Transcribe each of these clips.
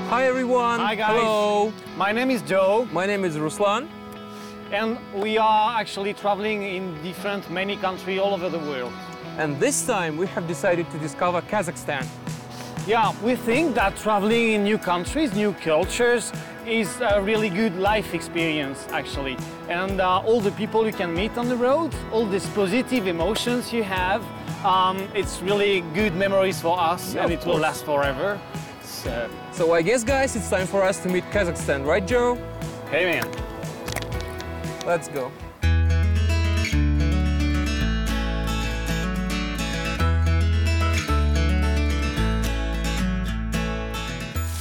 Hi everyone. Hi guys. Hello. My name is Joe. My name is Ruslan. And we are actually traveling in many countries all over the world. And this time we have decided to discover Kazakhstan. Yeah, we think that traveling in new countries, new cultures, is a really good life experience actually. And all the people you can meet on the road, all these positive emotions you have, it's really good memories for us, yeah, and it will last forever. So I guess, guys, it's time for us to meet Kazakhstan, right, Joe? Hey, man. Let's go.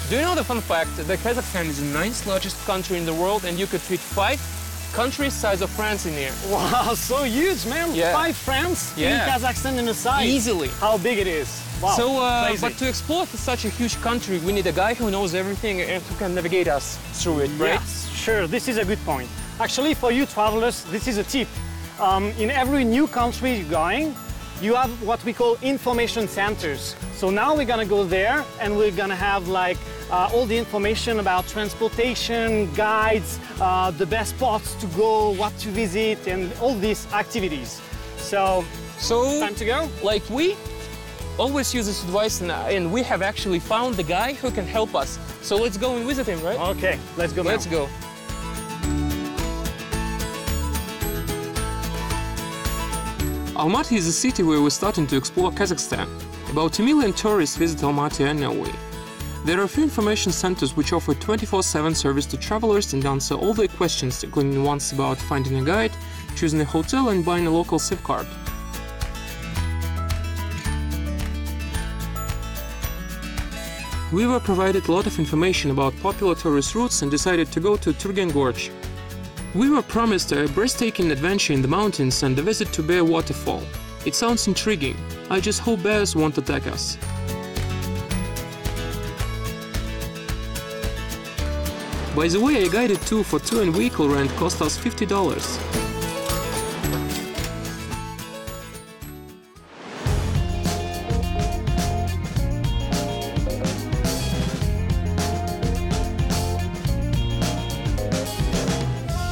Do you know the fun fact that Kazakhstan is the 9th largest country in the world, and you could fit 5 countries size of France in here? Wow, so huge, man! Yeah. 5 France in Kazakhstan in the size. Easily. How big it is. Wow, so, but to explore such a huge country, we need a guy who knows everything and who can navigate us through it, right? Yes, sure. This is a good point. Actually, for you travelers, this is a tip. In every new country you're going, you have what we call information centers. So now we're gonna go there and we're gonna have like all the information about transportation, guides, the best spots to go, what to visit, and all these activities. So time to go? Like we always use this advice, and we have actually found the guy who can help us. So let's go and visit him, right? Okay, let's go now. Let's go. Almaty is a city where we're starting to explore Kazakhstan. About 2 million tourists visit Almaty annually. There are a few information centers which offer 24/7 service to travelers and answer all their questions, including ones about finding a guide, choosing a hotel, and buying a local SIM card. We were provided a lot of information about popular tourist routes and decided to go to Turgen gorge. We were promised a breathtaking adventure in the mountains and a visit to Bear Waterfall. It sounds intriguing. I just hope bears won't attack us. By the way, a guided tour for tour and vehicle rent cost us $50.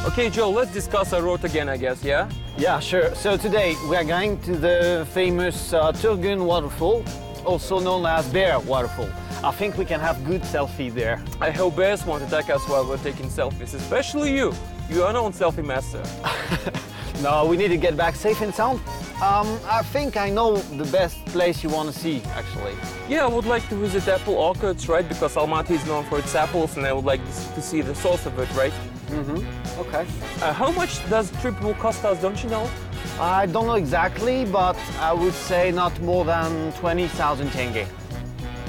Okay, Joe, let's discuss our route again, I guess, yeah? Yeah, sure. So today we are going to the famous Turgen waterfall, also known as Bear Waterfall. I think we can have good selfie there. I hope bears won't attack us while we're taking selfies, especially you. You are known selfie master. No, we need to get back safe and sound. I think I know the best place you want to see, actually. Yeah, I would like to visit apple orchards, right? Because Almaty is known for its apples, and I would like to see the source of it, right? Mm-hmm. Okay. How much does the trip will cost us, don't you know? I don't know exactly, but I would say not more than 20,000 tenge.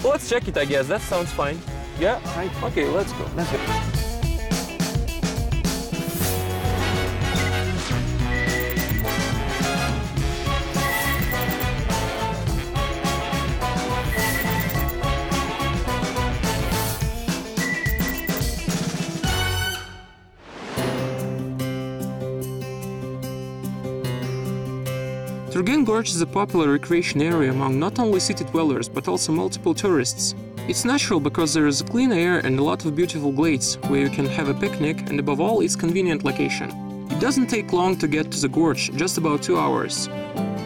Well, let's check it, I guess. That sounds fine. Yeah? Right. Okay, let's go. Let's go. Turgen Gorge is a popular recreation area among not only city dwellers but also multiple tourists. It's natural because there is clean air and a lot of beautiful glades where you can have a picnic, and above all, it's convenient location. It doesn't take long to get to the gorge, just about 2 hours.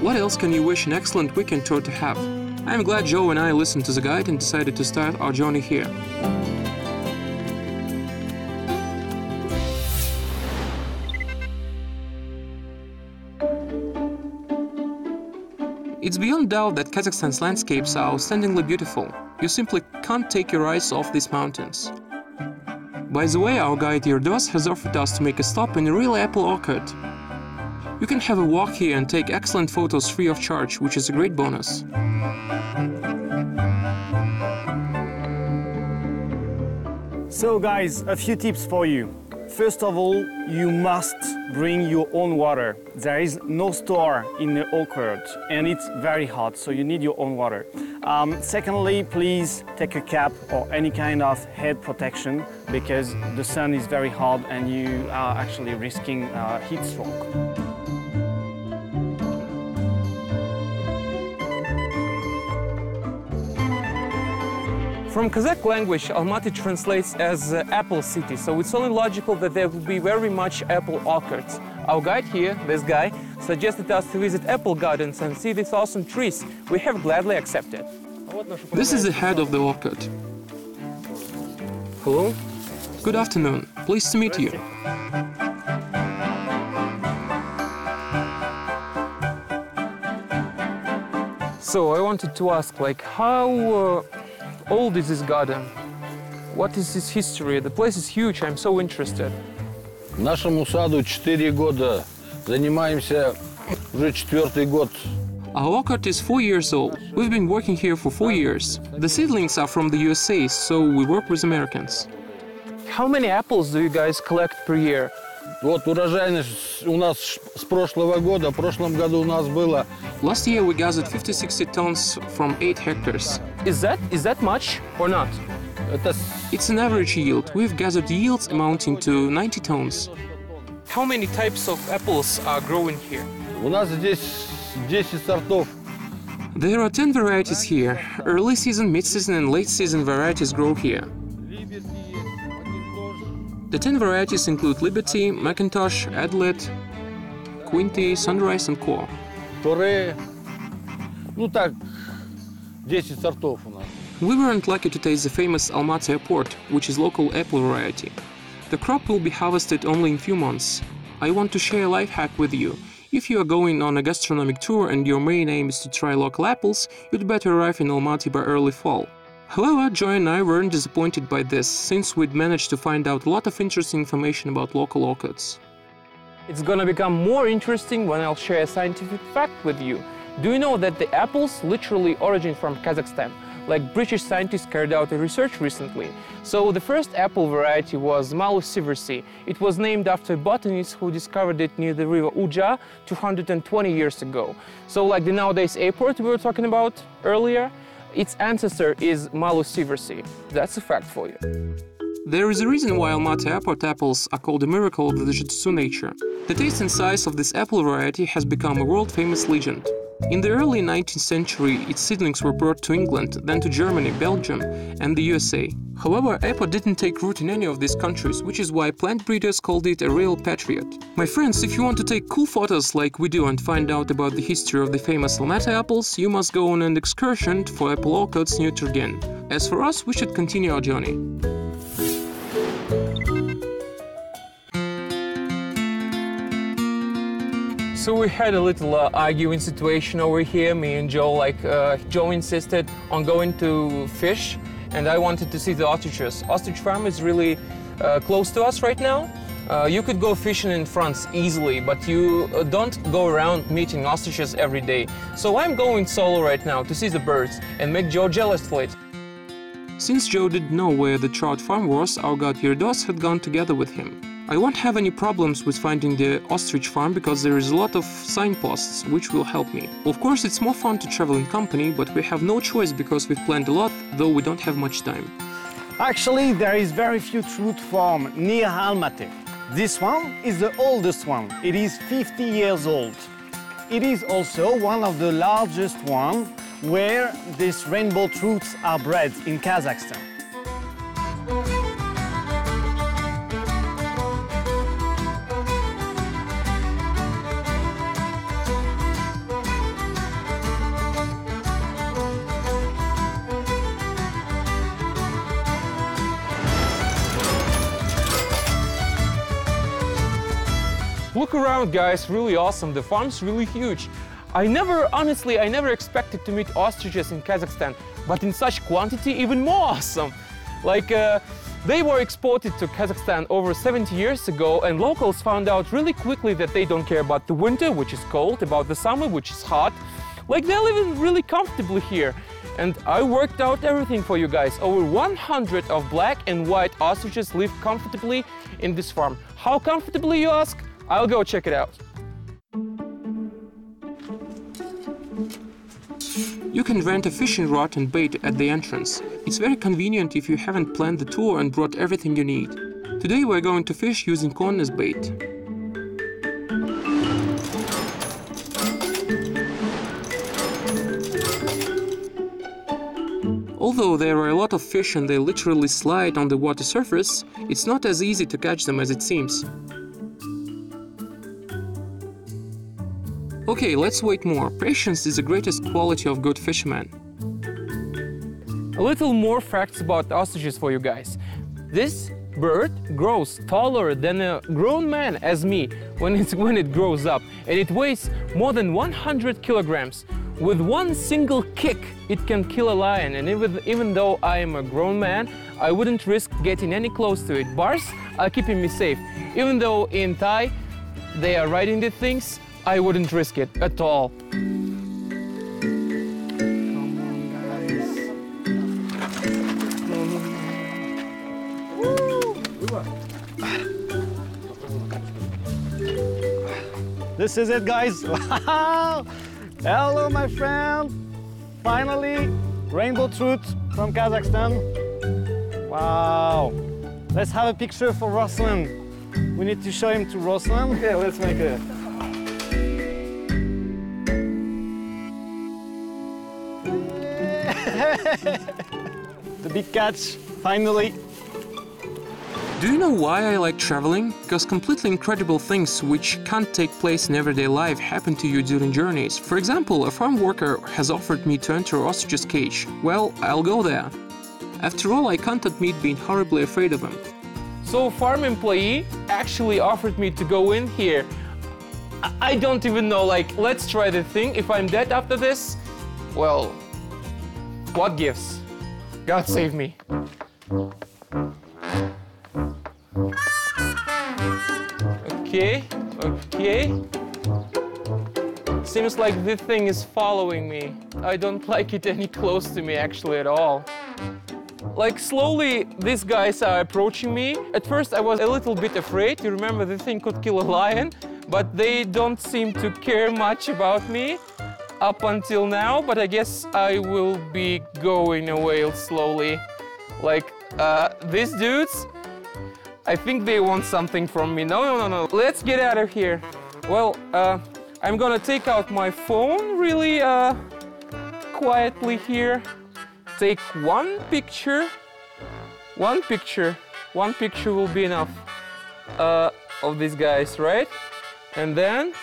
What else can you wish an excellent weekend tour to have? I'm glad Joe and I listened to the guide and decided to start our journey here. It's beyond doubt that Kazakhstan's landscapes are outstandingly beautiful. You simply can't take your eyes off these mountains. By the way, our guide Yerdos has offered us to make a stop in a real apple orchard. You can have a walk here and take excellent photos free of charge, which is a great bonus. So guys, a few tips for you. First of all, you must bring your own water. There is no store in the orchard and it's very hot, so you need your own water. Secondly, please take a cap or any kind of head protection because the sun is very hot and you are actually risking heat stroke. From Kazakh language, Almaty translates as apple city, so it's only logical that there will be very much apple orchards. Our guide here, this guy, suggested us to visit apple gardens and see these awesome trees. We have gladly accepted. This is the head of the orchard. Hello. Good afternoon. Pleased to meet you. So I wanted to ask, like, how old is this garden? What is its history? The place is huge. I'm so interested. Нашему саду 4 года. Занимаемся уже 4-й год. Our orchard is 4 years old. We've been working here for 4 years. The seedlings are from the USA, so we work with Americans. How many apples do you guys collect per year? Вот урожайность у нас с прошлого года. В прошлом году у нас было... Last year we gathered 50-60 tons from 8 hectares. Is that much or not? It's an average yield. We've gathered yields amounting to 90 tons. How many types of apples are growing here? У нас здесь 10 сортов. There are 10 varieties here. Early season, mid-season and late season varieties grow here. The 10 varieties include Liberty, Macintosh, Adlet, Quinty, Sunrise and Core. Торе. Ну так, 10 сортов у нас. We weren't lucky to taste the famous Almaty Aport, which is local apple variety. The crop will be harvested only in few months. I want to share a life hack with you. If you are going on a gastronomic tour and your main aim is to try local apples, you'd better arrive in Almaty by early fall. However, Joy and I weren't disappointed by this, since we'd managed to find out a lot of interesting information about local orchards. It's gonna become more interesting when I'll share a scientific fact with you. Do you know that the apples literally originate from Kazakhstan? Like British scientists carried out a research recently. So the first apple variety was Malus sieversii. It was named after a botanist who discovered it near the river Uja 220 years ago. So like the nowadays Aport we were talking about earlier, its ancestor is Malus sieversii. That's a fact for you. There is a reason why Almaty Aport apples are called a miracle of the Jitsu nature. The taste and size of this apple variety has become a world-famous legend. In the early 19th century, its seedlings were brought to England, then to Germany, Belgium and the USA. However, Aport didn't take root in any of these countries, which is why plant breeders called it a real patriot. My friends, if you want to take cool photos like we do and find out about the history of the famous Almaty apples, you must go on an excursion for apple orchards near Turgen. As for us, we should continue our journey. So we had a little arguing situation over here, me and Joe. Joe insisted on going to fish, and I wanted to see the ostriches. Ostrich Farm is really close to us right now. You could go fishing in France easily, but you don't go around meeting ostriches every day. So I'm going solo right now to see the birds and make Joe jealous for it. Since Joe didn't know where the trout farm was, our guide Yuridos had gone together with him. I won't have any problems with finding the ostrich farm because there is a lot of signposts which will help me. Of course, it's more fun to travel in company, but we have no choice because we've planned a lot, though we don't have much time. Actually, there is very few trout farms near Almaty. This one is the oldest one. It is 50 years old. It is also one of the largest ones where these rainbow trouts are bred in Kazakhstan. Look around, guys, really awesome. The farm's really huge. Honestly, I never expected to meet ostriches in Kazakhstan, but in such quantity, even more awesome. They were exported to Kazakhstan over 70 years ago, and locals found out really quickly that they don't care about the winter, which is cold, about the summer, which is hot. They're living really comfortably here. And I worked out everything for you guys. Over 100 of black and white ostriches live comfortably in this farm. How comfortably, you ask? I'll go check it out. You can rent a fishing rod and bait at the entrance. It's very convenient if you haven't planned the tour and brought everything you need. Today we're going to fish using corn as bait. Although there are a lot of fish and they literally slide on the water surface, it's not as easy to catch them as it seems. Okay, let's wait more. Patience is the greatest quality of good fishermen. A little more facts about ostriches for you guys. This bird grows taller than a grown man as me when it grows up, and it weighs more than 100 kilograms. With one single kick, it can kill a lion, and even though I am a grown man, I wouldn't risk getting any close to it. Bars are keeping me safe. Even though in Thai they are riding the things, I wouldn't risk it at all. This is it, guys. Wow! Hello, my friend. Finally, rainbow trout from Kazakhstan. Wow. Let's have a picture for Ruslan. We need to show him to Ruslan. Yeah, let's make it. The big catch, finally. Do you know why I like traveling? Because completely incredible things which can't take place in everyday life happen to you during journeys. For example, a farm worker has offered me to enter Ostrich's cage. Well, I'll go there. After all, I can't admit being horribly afraid of him. So farm employee actually offered me to go in here. I don't even know, like, let's try the thing. If I'm dead after this, well, what gives? God save me. Okay. Seems like this thing is following me. I don't like it any close to me actually at all. Like slowly these guys are approaching me. At first I was a little bit afraid. You remember the thing could kill a lion, but they don't seem to care much about me up until now, but I guess I will be going away slowly. Like these dudes, I think they want something from me. No. Let's get out of here. Well, I'm gonna take out my phone really quietly here. Take one picture. One picture will be enough of these guys, right? And then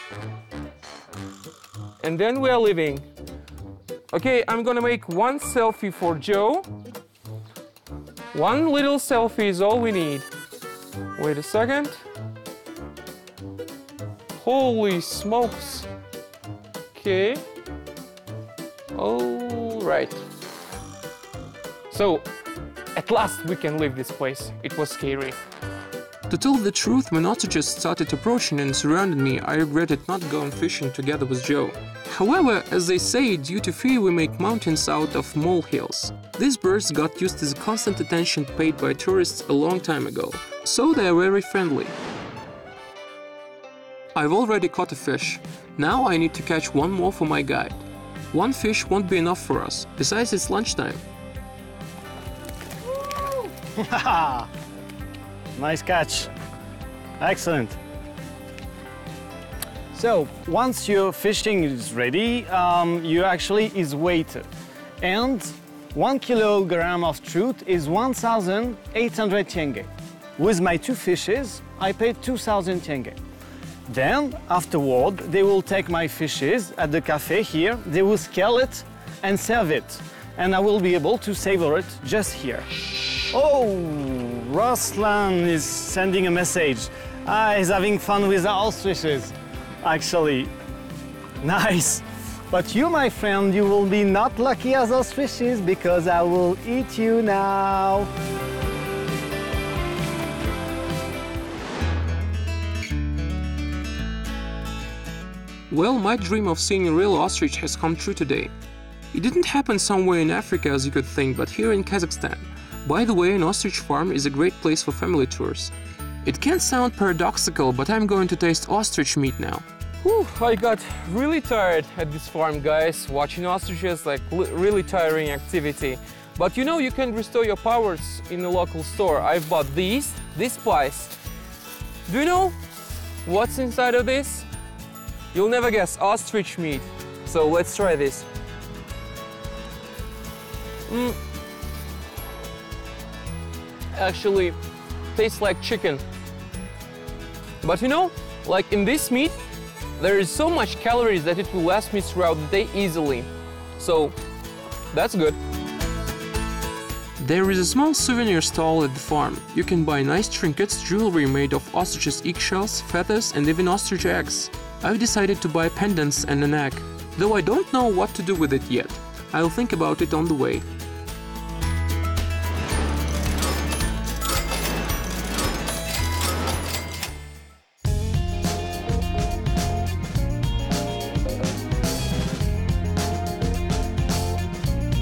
we are leaving. Okay, I'm gonna make one selfie for Joe. One little selfie is all we need. Wait a second. Holy smokes. Okay. All right. So, at last we can leave this place. It was scary. To tell the truth, when ostriches started approaching and surrounded me, I regretted not going fishing together with Joe. However, as they say, due to fear we make mountains out of molehills. These birds got used to the constant attention paid by tourists a long time ago, so they are very friendly. I've already caught a fish. Now I need to catch one more for my guide. One fish won't be enough for us, besides it's lunchtime. Nice catch. Excellent. So, once your fishing is ready, you actually is weighted. And 1 kilogram of trout is 1,800 tenge. With my two fishes, I paid 2,000 tenge. Then, afterward, they will take my fishes at the cafe here, they will scale it and serve it. And I will be able to savor it just here. Oh, Ruslan is sending a message. He's having fun with the ostriches, actually. Nice. But you, my friend, you will be not lucky as ostriches because I will eat you now. Well, my dream of seeing a real ostrich has come true today. It didn't happen somewhere in Africa as you could think, but here in Kazakhstan. By the way, an ostrich farm is a great place for family tours. It can sound paradoxical, but I'm going to taste ostrich meat now. Whew, I got really tired at this farm, guys. Watching ostriches, like really tiring activity. But you know, you can restore your powers in a local store. I've bought this pies. Do you know what's inside of this? You'll never guess, ostrich meat. So let's try this. actually tastes like chicken. But you know, like in this meat, there is so much calories that it will last me throughout the day easily. So that's good. There is a small souvenir stall at the farm. You can buy nice trinkets, jewelry made of ostriches' eggshells, feathers, and even ostrich eggs. I've decided to buy pendants and an egg, though I don't know what to do with it yet. I'll think about it on the way.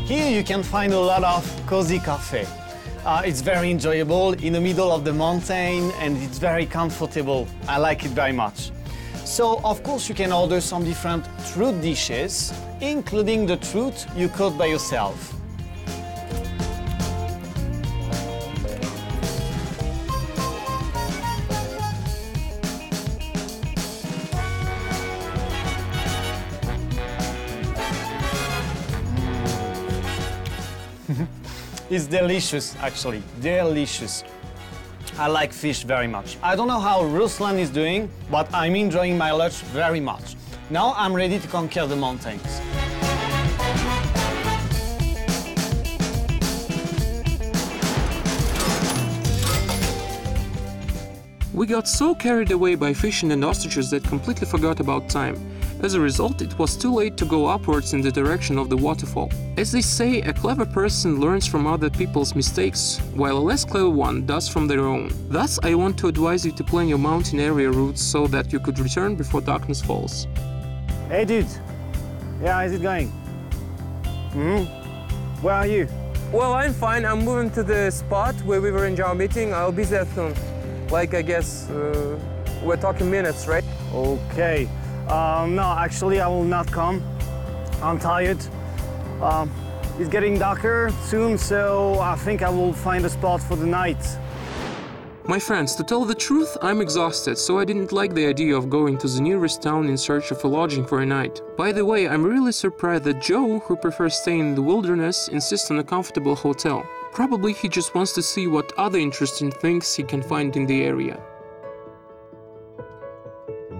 Here you can find a lot of cozy cafe. It's very enjoyable in the middle of the mountain and it's very comfortable. I like it very much. So of course you can order some different fruit dishes, including the fruit you cook by yourself. It's delicious, actually, delicious. I like fish very much. I don't know how Ruslan is doing, but I'm enjoying my lunch very much. Now I'm ready to conquer the mountains. We got so carried away by fishing and ostriches that completely forgot about time. As a result, it was too late to go upwards in the direction of the waterfall. As they say, a clever person learns from other people's mistakes, while a less clever one does from their own. Thus, I want to advise you to plan your mountain area routes so that you could return before darkness falls. Hey dude, yeah, how's it going? Where are you? Well, I'm fine. I'm moving to the spot where we were in our meeting. I'll be there soon. Like, I guess, we're talking minutes, right? Okay. No, actually I will not come. I'm tired. It's getting darker soon, so I think I will find a spot for the night. My friends, to tell the truth, I'm exhausted, so I didn't like the idea of going to the nearest town in search of a lodging for a night. By the way, I'm really surprised that Joe, who prefers staying in the wilderness, insists on a comfortable hotel. Probably he just wants to see what other interesting things he can find in the area.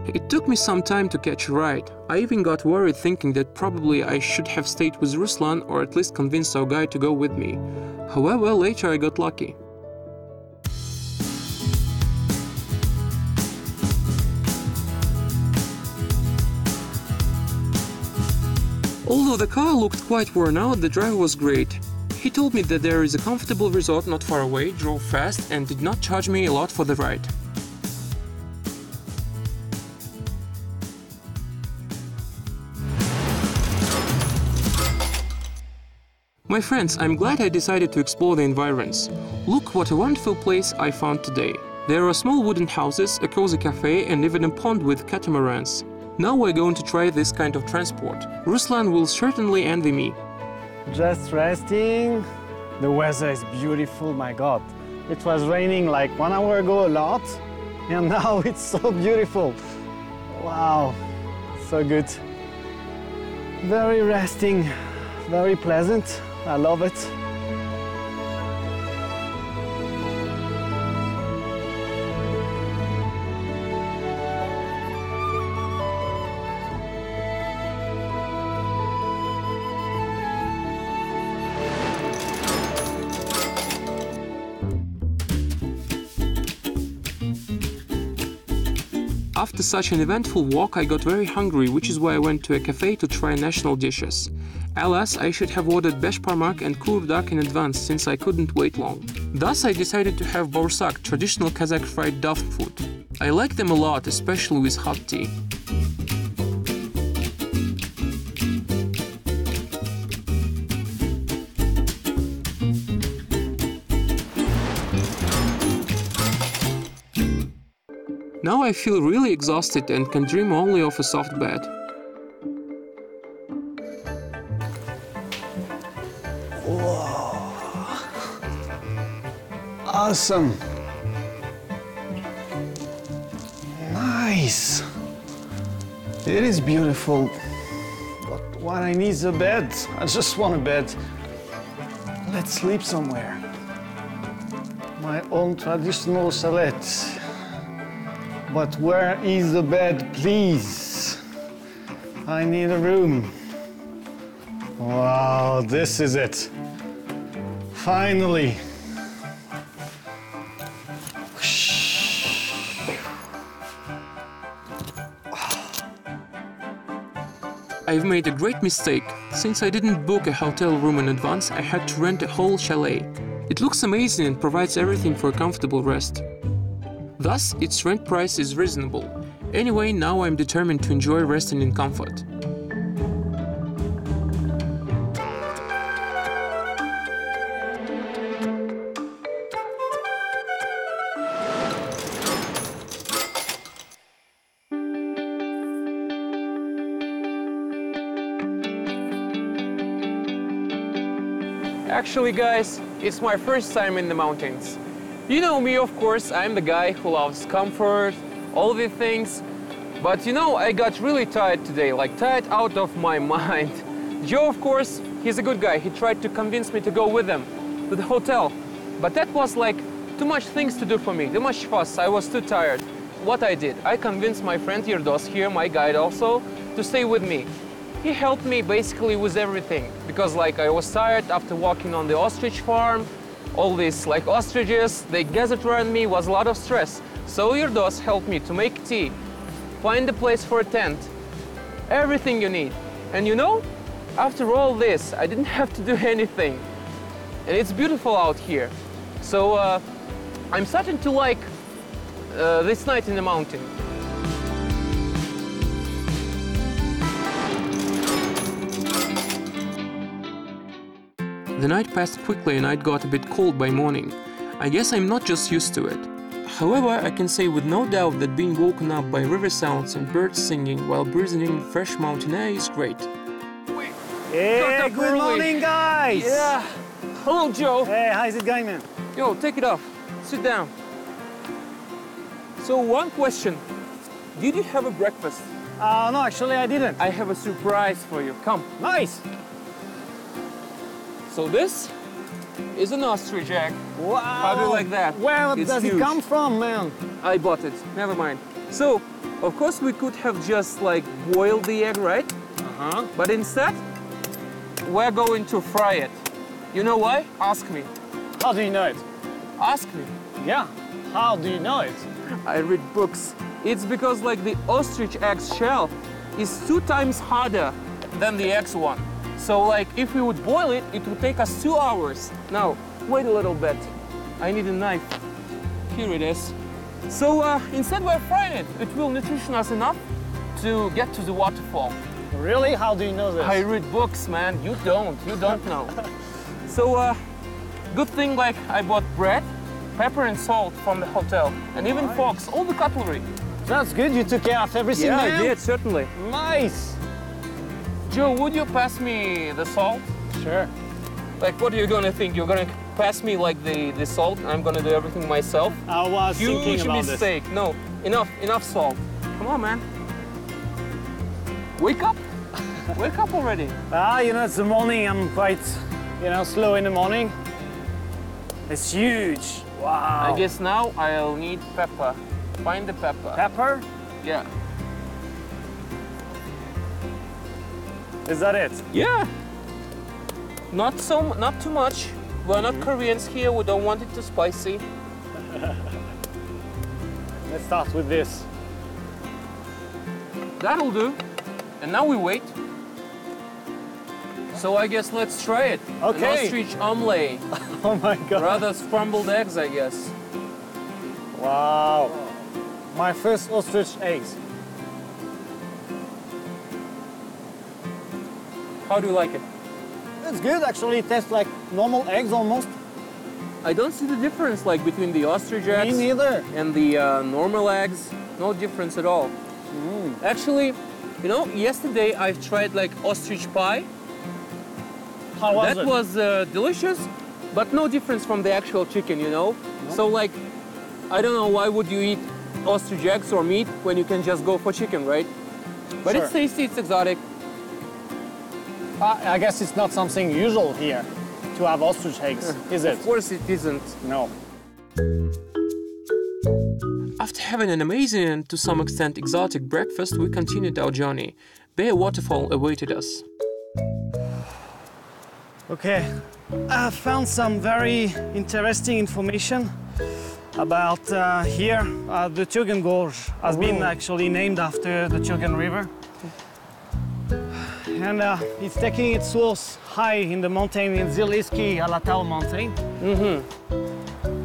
It took me some time to catch a ride. I even got worried thinking that probably I should have stayed with Ruslan or at least convinced our guide to go with me. However, later I got lucky. Although the car looked quite worn out, the driver was great. He told me that there is a comfortable resort not far away, drove fast, and did not charge me a lot for the ride. My friends, I'm glad I decided to explore the environs. Look what a wonderful place I found today. There are small wooden houses, a cozy cafe, and even a pond with catamarans. Now we're going to try this kind of transport. Ruslan will certainly envy me. Just resting. The weather is beautiful, my God. It was raining like 1 hour ago a lot, and now it's so beautiful. Wow, so good. Very resting, very pleasant. I love it. After such an eventful walk, I got very hungry, which is why I went to a cafe to try national dishes. Alas, I should have ordered beshparmak and kurvdak in advance, since I couldn't wait long. Thus, I decided to have borsak, traditional Kazakh fried dove food. I like them a lot, especially with hot tea. Now I feel really exhausted and can dream only of a soft bed. Whoa. Awesome. Nice. It is beautiful. But what I need is a bed. I just want a bed. Let's sleep somewhere. My own traditional chalet. But where is the bed, please? I need a room. Wow, this is it. Finally. I've made a great mistake. Since I didn't book a hotel room in advance, I had to rent a whole chalet. It looks amazing and provides everything for a comfortable rest. Thus, its rent price is reasonable. Anyway, now I'm determined to enjoy resting in comfort. Actually, guys, it's my first time in the mountains. You know me, of course, I'm the guy who loves comfort, all these things. But you know, I got really tired today, like tired out of my mind. Joe, of course, he's a good guy. He tried to convince me to go with him to the hotel. But that was like too much things to do for me, too much fuss. I was too tired. What I did, I convinced my friend Yirdos here, my guide also, to stay with me. He helped me basically with everything because like I was tired after walking on the Ostrich Farm. All these like ostriches, they gathered around me, was a lot of stress. So Yirdos helped me to make tea, find a place for a tent, everything you need. And you know, after all this, I didn't have to do anything. And it's beautiful out here. So I'm starting to like this night in the mountain. The night passed quickly and it got a bit cold by morning. I guess I'm not just used to it. However, I can say with no doubt that being woken up by river sounds and birds singing while breathing in fresh mountain air is great. Hey, good morning, guys! Yeah. Hello, Joe. Hey, how's it going, man? Yo, take it off. Sit down. So one question. Did you have a breakfast? No, actually I didn't. I have a surprise for you. Come. Nice! So this is an ostrich egg. Wow! How do you like that? Where It's does huge. it come from, man? I bought it. Never mind. So, of course, we could have just like boiled the egg, right? Uh-huh. But instead, we're going to fry it. You know why? Ask me. How do you know it? Ask me. Yeah, how do you know it? I read books. It's because like the ostrich egg's shell is 2 times harder than the egg's one. So like if we would boil it, it would take us 2 hours. Now, wait a little bit. I need a knife. Here it is. So instead we're frying it. It will nutrition us enough to get to the waterfall. Really? How do you know this? I read books, man. You don't know. So good thing like I bought bread, pepper and salt from the hotel, and even forks, all the cutlery. That's good. You took care of everything, Yeah, man? I did, certainly. Nice! Joe, would you pass me the salt? Sure. Like, what are you gonna think? You're gonna pass me like the salt, and I'm gonna do everything myself? I was thinking Huge about mistake. No, enough salt. Come on, man. Wake up. Wake up already. You know, it's the morning. I'm quite, slow in the morning. It's huge. Wow. I guess now I'll need pepper. Find the pepper. Pepper? Yeah. Is that it? Yeah. Not too much. We're not Koreans here. We don't want it too spicy. Let's start with this. That'll do. And now we wait. So I guess let's try it. Okay. An ostrich omelette. Oh my God. Rather scrambled eggs, I guess. Wow. My first ostrich eggs. How do you like it? It's good, actually. It tastes like normal eggs almost. I don't see the difference like between the ostrich eggs Me neither. and the normal eggs. No difference at all. Actually, yesterday I tried like ostrich pie. How was it? That was delicious, but no difference from the actual chicken, No. So like, I don't know why would you eat ostrich eggs or meat when you can just go for chicken, right? But Sure. it's tasty, it's exotic. I guess it's not something usual here to have ostrich eggs, is it? Of course it isn't. No. After having an amazing and to some extent exotic breakfast, we continued our journey. Bear Waterfall awaited us. Okay, I found some very interesting information about here. The Turgen gorge has been actually named after the Turgen River. And it's taking its source high in the mountain in Ziliski Alatau mountain.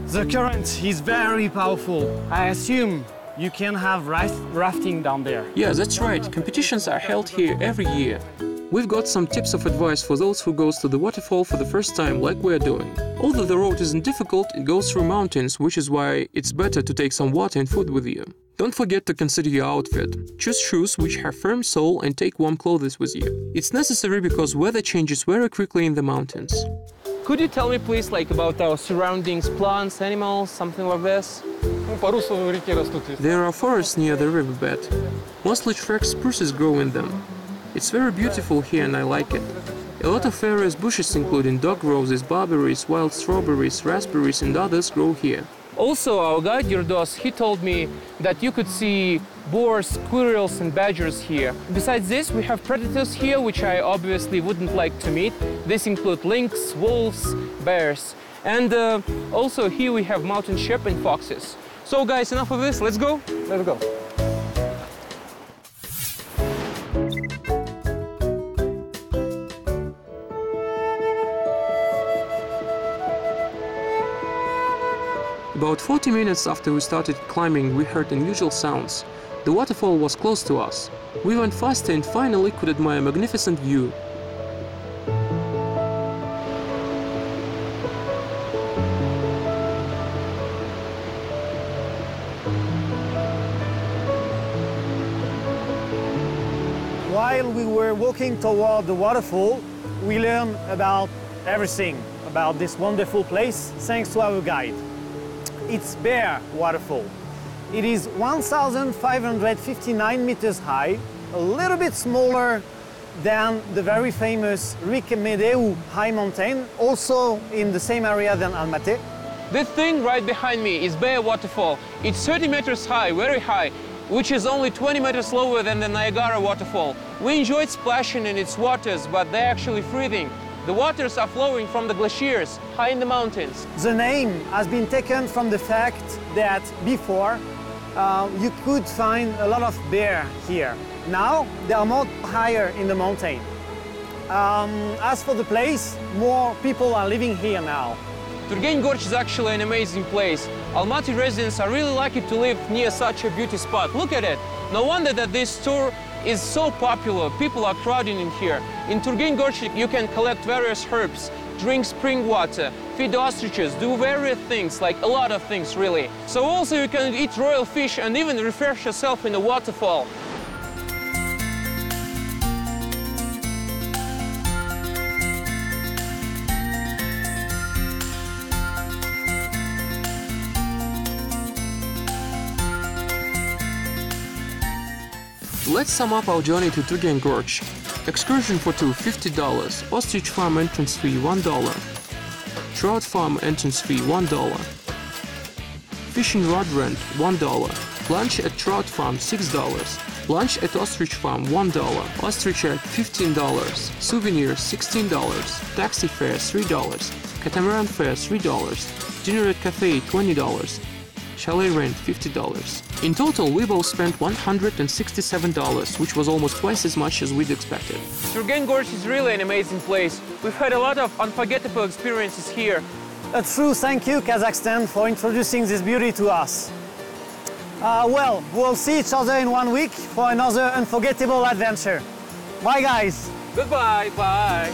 The current is very powerful. I assume you can have rafting down there. Yeah, that's right. Competitions are held here every year. We've got some tips of advice for those who goes to the waterfall for the first time, like we're doing. Although the road isn't difficult, it goes through mountains, which is why it's better to take some water and food with you. Don't forget to consider your outfit. Choose shoes which have firm sole and take warm clothes with you. It's necessary because weather changes very quickly in the mountains. Could you tell me please like about our surroundings, plants, animals, something like this? There are forests near the riverbed. Mostly trek spruces grow in them. It's very beautiful here and I like it. A lot of various bushes including dog roses, barberries, wild strawberries, raspberries and others grow here. Also, our guide Yurdos, he told me that you could see boars, squirrels and badgers here. Besides this, we have predators here, which I obviously wouldn't like to meet. This include lynx, wolves, bears. And also here we have mountain sheep and foxes. So guys, enough of this, let's go? Let's go. About 40 minutes after we started climbing, we heard unusual sounds. The waterfall was close to us. We went faster and finally could admire a magnificent view. While we were walking toward the waterfall, we learned about everything about this wonderful place thanks to our guide. It's Bear Waterfall. It is 1,559 meters high, a little bit smaller than the very famous Ricmedeu high mountain, also in the same area than Almaty. This thing right behind me is Bear Waterfall. It's 30 meters high, very high, which is only 20 meters lower than the Niagara Waterfall. We enjoyed splashing in its waters, but they're actually freezing. The waters are flowing from the glaciers high in the mountains. The name has been taken from the fact that before you could find a lot of bear here. Now they are more higher in the mountain. As for the place, more people are living here now. Turgen Gorge is actually an amazing place. Almaty residents are really lucky to live near such a beauty spot. Look at it. No wonder that this tour is so popular. People are crowding in here. In Turgen Gorge you can collect various herbs, drink spring water, feed ostriches, do various things, like a lot of things really. So also you can eat royal fish and even refresh yourself in a waterfall. Let's sum up our journey to Turgen Gorge. Excursion for two, $50. Ostrich Farm entrance fee, $1. Trout Farm entrance fee, $1. Fishing rod rent, $1. Lunch at Trout Farm, $6. Lunch at Ostrich Farm, $1. Ostrich egg, $15. Souvenirs, $16. Taxi fare, $3. Catamaran fare, $3. Dinner at cafe, $20. Chalet rent, $50. In total, we both spent $167, which was almost twice as much as we'd expected. Turgen Gorge is really an amazing place. We've had a lot of unforgettable experiences here. A true thank you, Kazakhstan, for introducing this beauty to us. Well, we'll see each other in 1 week for another unforgettable adventure. Bye, guys. Goodbye, bye.